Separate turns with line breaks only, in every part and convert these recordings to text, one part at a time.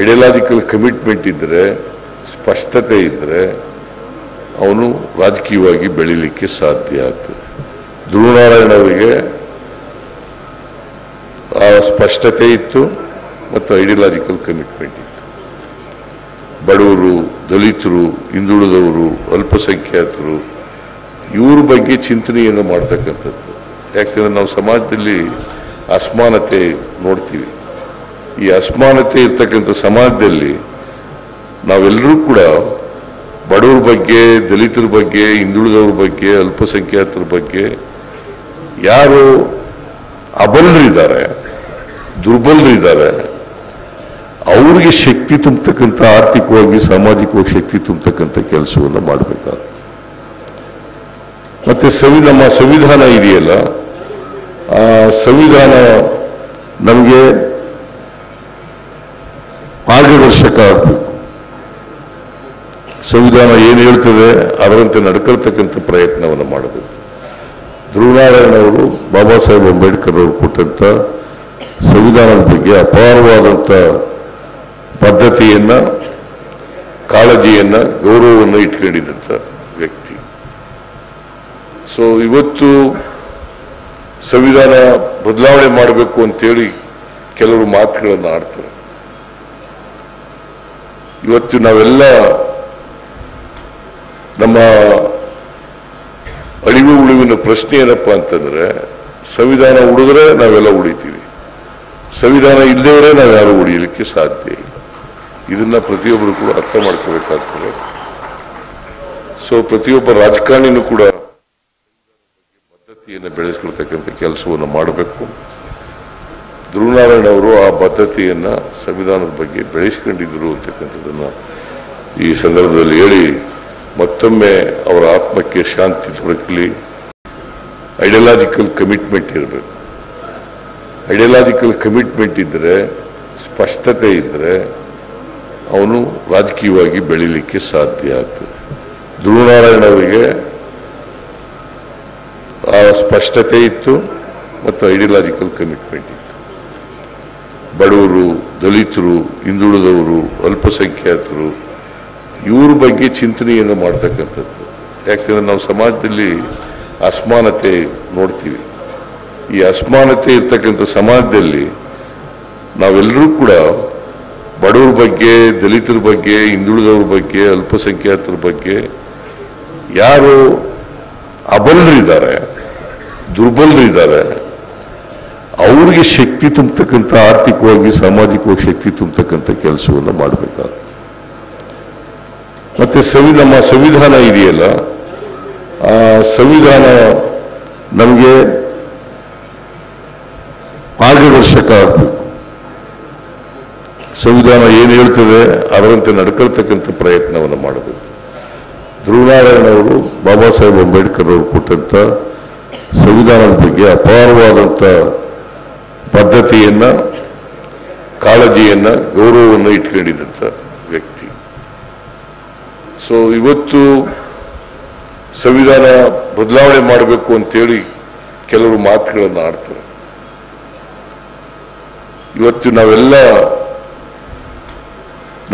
Ideological commitment ಇದ್ದರೆ, ಸ್ಪಷ್ಟತೆ ಇದ್ದರೆ ಅವನು ರಾಜಕೀಯವಾಗಿ ಬೆಳೀಲಿಕ್ಕೆ ಸಾಧ್ಯ ಆಗ್ತದೆ. ಧ್ರುವನಾರಾಯಣ ಅವರಿಗೆ ಆ ಸ್ಪಷ್ಟತೆ ಇತ್ತು ಮತ್ತು ಐಡಿಯಾಲಜಿಕಲ್ ಕಮಿಟ್ಮೆಂಟ್ ಇತ್ತು. ಬಡವರು, ದಲಿತರು, ಹಿಂದುಳಿದವರು, ಅಲ್ಪಸಂಖ್ಯಾತರು ಇವ್ರ ಬಗ್ಗೆ ಚಿಂತನೆಯನ್ನು ಮಾಡ್ತಕ್ಕಂಥದ್ದು. ಯಾಕಂದರೆ ನಾವು ಸಮಾಜದಲ್ಲಿ ಅಸಮಾನತೆ ನೋಡ್ತೀವಿ. ಈ ಅಸಮಾನತೆ ಇರ್ತಕ್ಕಂಥ ಸಮಾಜದಲ್ಲಿ ನಾವೆಲ್ಲರೂ ಕೂಡ ಬಡವ್ರ ಬಗ್ಗೆ, ದಲಿತರ ಬಗ್ಗೆ, ಹಿಂದುಳಿದವ್ರ ಬಗ್ಗೆ, ಅಲ್ಪಸಂಖ್ಯಾತರ ಬಗ್ಗೆ ಯಾರು ಅಬಲರಿದ್ದಾರೆ, ದುರ್ಬಲರಿದ್ದಾರೆ ಅವ್ರಿಗೆ ಶಕ್ತಿ ತುಂಬತಕ್ಕಂಥ, ಆರ್ಥಿಕವಾಗಿ ಸಾಮಾಜಿಕವಾಗಿ ಶಕ್ತಿ ತುಂಬತಕ್ಕಂಥ ಕೆಲಸವನ್ನು ಮಾಡಬೇಕಾಗ್ತದೆ. ಮತ್ತೆ ನಮ್ಮ ಸಂವಿಧಾನ ಇದೆಯಲ್ಲ, ಆ ಸಂವಿಧಾನ ನಮಗೆ ಮಾರ್ಗದರ್ಶಕ ಆಗಬೇಕು. ಸಂವಿಧಾನ ಏನು ಹೇಳ್ತದೆ ಅದರಂತೆ ನಡ್ಕೊಳ್ತಕ್ಕಂಥ ಪ್ರಯತ್ನವನ್ನು ಮಾಡಬೇಕು. ಧ್ರುವನಾರಾಯಣ ಅವರು ಬಾಬಾ ಸಾಹೇಬ್ ಅಂಬೇಡ್ಕರ್ ಅವರು ಕೊಟ್ಟಂತ ಸಂವಿಧಾನದ ಬಗ್ಗೆ ಅಪಾರವಾದಂಥ ಬದ್ಧತೆಯನ್ನ, ಕಾಳಜಿಯನ್ನ, ಗೌರವವನ್ನು ಇಟ್ಕೊಂಡಿದ್ದಂಥ ವ್ಯಕ್ತಿ. ಸೊ ಇವತ್ತು ಸಂವಿಧಾನ ಬದಲಾವಣೆ ಮಾಡಬೇಕು ಅಂತೇಳಿ ಕೆಲವರು ಮಾತುಗಳನ್ನು ಆಡ್ತಾರೆ. ಇವತ್ತು ನಾವೆಲ್ಲ ನಮ್ಮ ಅಳಿವು ಉಳಿವಿನ ಪ್ರಶ್ನೆ ಏನಪ್ಪ ಅಂತಂದ್ರೆ, ಸಂವಿಧಾನ ಉಳಿದ್ರೆ ನಾವೆಲ್ಲ ಉಳಿತೀವಿ, ಸಂವಿಧಾನ ಇಲ್ಲದೇ ನಾವು ಯಾರು ಉಳಿಯಲಿಕ್ಕೆ ಸಾಧ್ಯ ಇಲ್ಲ. ಇದನ್ನ ಪ್ರತಿಯೊಬ್ಬರು ಕೂಡ ಅರ್ಥ ಮಾಡ್ಕೋಬೇಕಾಗ್ತದೆ. ಸೊ ಪ್ರತಿಯೊಬ್ಬ ರಾಜಕಾರಣಿನೂ ಕೂಡ ಬದ್ಧತೆಯನ್ನು ಬೆಳೆಸ್ಕೊಳ್ತಕ್ಕಂಥ ಕೆಲಸವನ್ನು ಮಾಡಬೇಕು. ಧ್ರುವನಾರಾಯಣ ಅವರು ಆ ಬದ್ಧತೆಯನ್ನ ಸಂವಿಧಾನದ ಬಗ್ಗೆ ಬೆಳೆಸ್ಕೊಂಡಿದ್ರು ಅಂತಕ್ಕಂಥದ್ದನ್ನ ಈ ಸಂದರ್ಭದಲ್ಲಿ ಹೇಳಿ ಮತ್ತೊಮ್ಮೆ ಅವರ ಆತ್ಮಕ್ಕೆ ಶಾಂತಿ ದೊರಕಲಿ. ಐಡಿಯಾಲಜಿಕಲ್ ಕಮಿಟ್ಮೆಂಟ್ ಇರಬೇಕು. ಐಡಿಯಾಲಜಿಕಲ್ ಕಮಿಟ್ಮೆಂಟ್ ಇದ್ದರೆ, ಸ್ಪಷ್ಟತೆ ಇದ್ದರೆ ಅವನು ರಾಜಕೀಯವಾಗಿ ಬೆಳೀಲಿಕ್ಕೆ ಸಾಧ್ಯ ಆಗ್ತದೆ. ಧ್ರುವನಾರಾಯಣ ಅವರಿಗೆ ಆ ಸ್ಪಷ್ಟತೆ ಇತ್ತು ಮತ್ತು ಐಡಿಯಾಲಜಿಕಲ್ ಕಮಿಟ್ಮೆಂಟ್ ಇತ್ತು. ಬಡವರು, ದಲಿತರು, ಹಿಂದುಳಿದವರು, ಅಲ್ಪಸಂಖ್ಯಾತರು ಇವ್ರ ಬಗ್ಗೆ ಚಿಂತನೆಯನ್ನು ಮಾಡ್ತಕ್ಕಂಥದ್ದು. ಯಾಕಂದರೆ ನಾವು ಸಮಾಜದಲ್ಲಿ ಅಸಮಾನತೆ ನೋಡ್ತೀವಿ. ಈ ಅಸಮಾನತೆ ಇರ್ತಕ್ಕಂಥ ಸಮಾಜದಲ್ಲಿ ನಾವೆಲ್ಲರೂ ಕೂಡ ಬಡವ್ರ ಬಗ್ಗೆ, ದಲಿತರ ಬಗ್ಗೆ, ಹಿಂದುಳಿದವ್ರ ಬಗ್ಗೆ, ಅಲ್ಪಸಂಖ್ಯಾತರ ಬಗ್ಗೆ ಯಾರು ಅಬಲರಿದ್ದಾರೆ, ದುರ್ಬಲರಿದ್ದಾರೆ ಅವ್ರಿಗೆ ಶಕ್ತಿ ತುಂಬತಕ್ಕಂಥ, ಆರ್ಥಿಕವಾಗಿ ಸಾಮಾಜಿಕವಾಗಿ ಶಕ್ತಿ ತುಂಬತಕ್ಕಂಥ ಕೆಲಸವನ್ನು ಮಾಡಬೇಕಾಗ್ತದೆ. ಮತ್ತೆ ನಮ್ಮ ಸಂವಿಧಾನ ಇದೆಯಲ್ಲ, ಆ ಸಂವಿಧಾನ ನಮಗೆ ಮಾರ್ಗದರ್ಶಕ ಆಗಬೇಕು. ಸಂವಿಧಾನ ಏನು ಹೇಳ್ತದೆ ಅದರಂತೆ ನಡ್ಕೊಳ್ತಕ್ಕಂಥ ಪ್ರಯತ್ನವನ್ನು ಮಾಡಬೇಕು. ಧ್ರುವನಾರಾಯಣ ಅವರು ಬಾಬಾ ಸಾಹೇಬ್ ಅಂಬೇಡ್ಕರ್ ಅವರು ಕೊಟ್ಟಂತ ಸಂವಿಧಾನದ ಬಗ್ಗೆ ಅಪಾರವಾದಂಥ ಬದ್ಧತೆಯನ್ನ, ಕಾಳಜಿಯನ್ನ, ಗೌರವವನ್ನು ಇಟ್ಕೊಂಡಿದ್ದಂಥ ವ್ಯಕ್ತಿ. ಸೊ ಇವತ್ತು ಸಂವಿಧಾನ ಬದಲಾವಣೆ ಮಾಡಬೇಕು ಅಂತೇಳಿ ಕೆಲವರು ಮಾತುಗಳನ್ನು ಆಡ್ತಾರೆ. ಇವತ್ತು ನಾವೆಲ್ಲ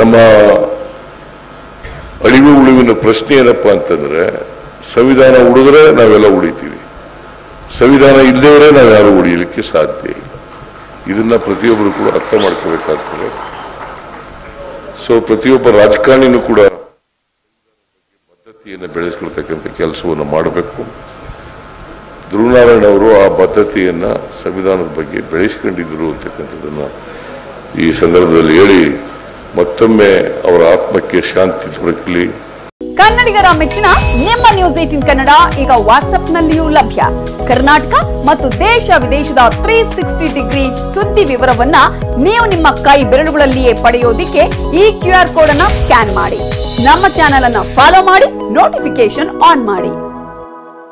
ನಮ್ಮ ಅಳಿವು ಉಳಿವಿನ ಪ್ರಶ್ನೆ ಏನಪ್ಪ ಅಂತಂದ್ರೆ, ಸಂವಿಧಾನ ಉಳಿದ್ರೆ ನಾವೆಲ್ಲ ಉಳಿತೀವಿ, ಸಂವಿಧಾನ ಇಲ್ಲದೇ ನಾವು ಯಾರು ಉಳಿಯಲಿಕ್ಕೆ ಸಾಧ್ಯ ಇಲ್ಲ. ಇದನ್ನ ಪ್ರತಿಯೊಬ್ಬರು ಕೂಡ ಅರ್ಥ ಮಾಡ್ಕೋಬೇಕಾಗ್ತದೆ. ಸೊ ಪ್ರತಿಯೊಬ್ಬ ರಾಜಕಾರಣಿನೂ ಕೂಡ ಬದ್ಧತೆಯನ್ನು ಬೆಳೆಸ್ಕೊಳ್ತಕ್ಕಂಥ ಕೆಲಸವನ್ನು ಮಾಡಬೇಕು. ಧ್ರುವನಾರಾಯಣ ಅವರು ಆ ಬದ್ಧತೆಯನ್ನ ಸಂವಿಧಾನದ ಬಗ್ಗೆ ಬೆಳೆಸ್ಕೊಂಡಿದ್ರು ಅಂತಕ್ಕಂಥದ್ದನ್ನ ಈ ಸಂದರ್ಭದಲ್ಲಿ ಹೇಳಿ ಮತ್ತೊಮ್ಮೆ ಅವರ ಆತ್ಮಕ್ಕೆ ಶಾಂತಿ ದೊರಕಲಿ.
ಕನ್ನಡಿಗರ ಮೆಚ್ಚಿನ ನಿಮ್ಮ ನ್ಯೂಸ್ 18 ಕನ್ನಡ ಈಗ ವಾಟ್ಸ್ಆಪ್ನಲ್ಲಿಯೂ ಲಭ್ಯ. ಕರ್ನಾಟಕ ಮತ್ತು ದೇಶ ವಿದೇಶದ 360 ಡಿಗ್ರಿ ಸುದ್ದಿ ವಿವರವನ್ನ ನೀವು ನಿಮ್ಮ ಕೈ ಬೆರಳುಗಳಲ್ಲಿಯೇ ಪಡೆಯೋದಿಕ್ಕೆ ಈ QR ಕೋಡ್ ಅನ್ನು ಸ್ಕ್ಯಾನ್ ಮಾಡಿ. ನಮ್ಮ ಚಾನೆಲ್ ಅನ್ನು ಫಾಲೋ ಮಾಡಿ, ನೋಟಿಫಿಕೇಶನ್ ಆನ್ ಮಾಡಿ.